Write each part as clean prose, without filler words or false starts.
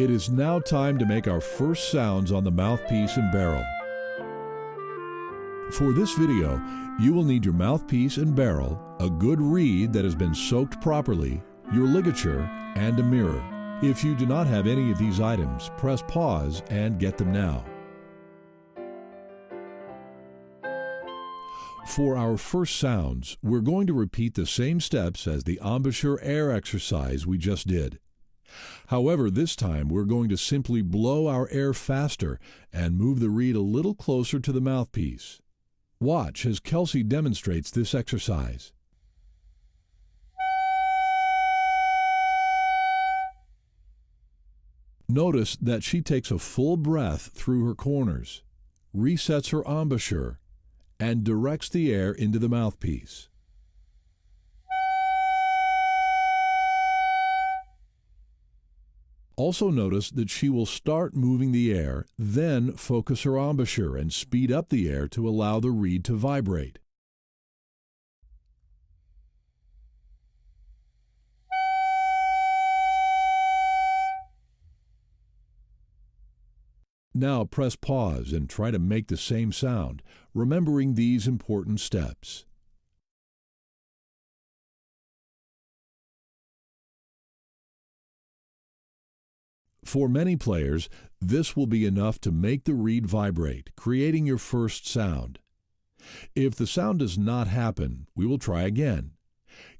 It is now time to make our first sounds on the mouthpiece and barrel. For this video, you will need your mouthpiece and barrel, a good reed that has been soaked properly, your ligature, and a mirror. If you do not have any of these items, press pause and get them now. For our first sounds, we're going to repeat the same steps as the embouchure air exercise we just did. However, this time we're going to simply blow our air faster and move the reed a little closer to the mouthpiece. Watch as Kelsey demonstrates this exercise. Notice that she takes a full breath through her corners, resets her embouchure, and directs the air into the mouthpiece. Also notice that she will start moving the air, then focus her embouchure and speed up the air to allow the reed to vibrate. Now press pause and try to make the same sound, remembering these important steps. For many players, this will be enough to make the reed vibrate, creating your first sound. If the sound does not happen, we will try again.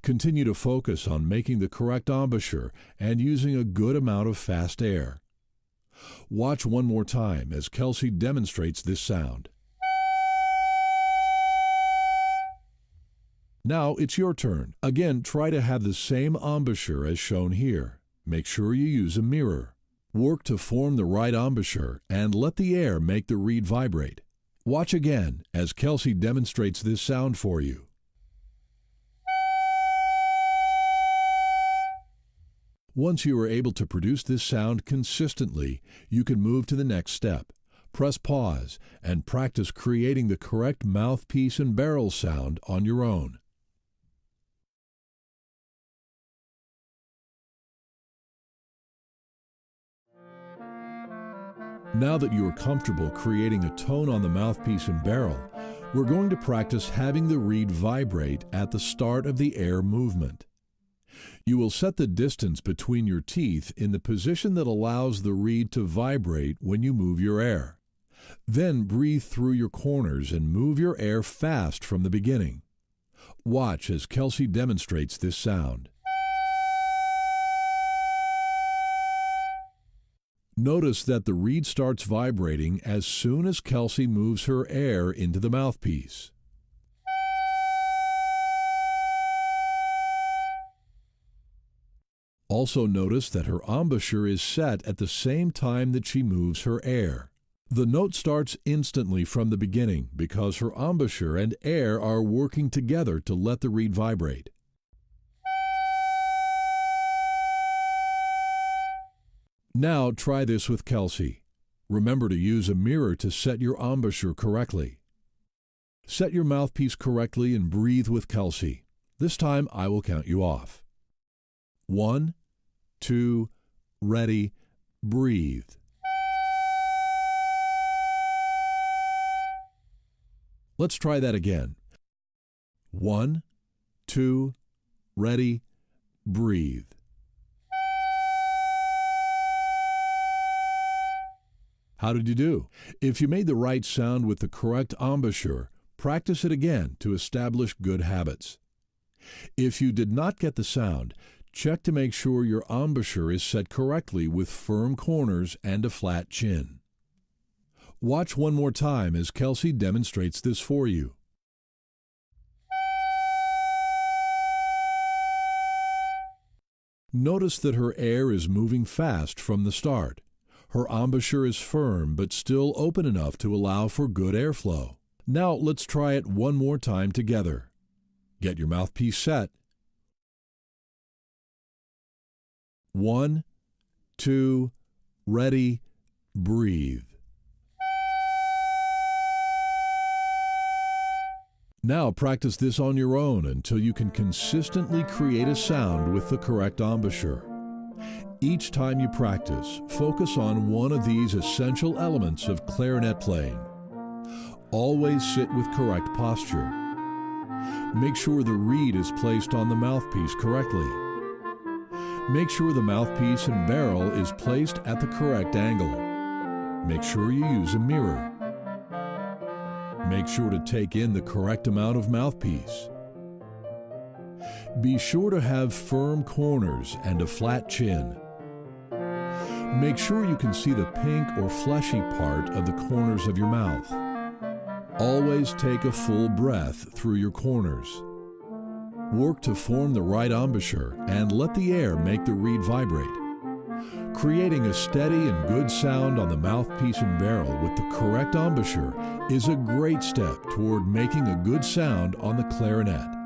Continue to focus on making the correct embouchure and using a good amount of fast air. Watch one more time as Kelsey demonstrates this sound. Now it's your turn. Again, try to have the same embouchure as shown here. Make sure you use a mirror. Work to form the right embouchure and let the air make the reed vibrate. Watch again as Kelsey demonstrates this sound for you. Once you are able to produce this sound consistently, you can move to the next step. Press pause and practice creating the correct mouthpiece and barrel sound on your own. Now that you are comfortable creating a tone on the mouthpiece and barrel, we're going to practice having the reed vibrate at the start of the air movement. You will set the distance between your teeth in the position that allows the reed to vibrate when you move your air. Then breathe through your corners and move your air fast from the beginning. Watch as Kelsey demonstrates this sound. Notice that the reed starts vibrating as soon as Kelsey moves her air into the mouthpiece. Also notice that her embouchure is set at the same time that she moves her air. The note starts instantly from the beginning because her embouchure and air are working together to let the reed vibrate. Now try this with Kelsey. Remember to use a mirror to set your embouchure correctly. Set your mouthpiece correctly and breathe with Kelsey. This time I will count you off. 1, 2, ready, breathe. Let's try that again. 1, 2, ready, breathe. How did you do? If you made the right sound with the correct embouchure, practice it again to establish good habits. If you did not get the sound, check to make sure your embouchure is set correctly with firm corners and a flat chin. Watch one more time as Kelsey demonstrates this for you. Notice that her air is moving fast from the start. Her embouchure is firm but still open enough to allow for good airflow. Now let's try it one more time together. Get your mouthpiece set. 1, 2, ready, breathe. Now practice this on your own until you can consistently create a sound with the correct embouchure. Each time you practice, focus on one of these essential elements of clarinet playing. Always sit with correct posture. Make sure the reed is placed on the mouthpiece correctly. Make sure the mouthpiece and barrel is placed at the correct angle. Make sure you use a mirror. Make sure to take in the correct amount of mouthpiece. Be sure to have firm corners and a flat chin. Make sure you can see the pink or fleshy part of the corners of your mouth. Always take a full breath through your corners. Work to form the right embouchure and let the air make the reed vibrate. Creating a steady and good sound on the mouthpiece and barrel with the correct embouchure is a great step toward making a good sound on the clarinet.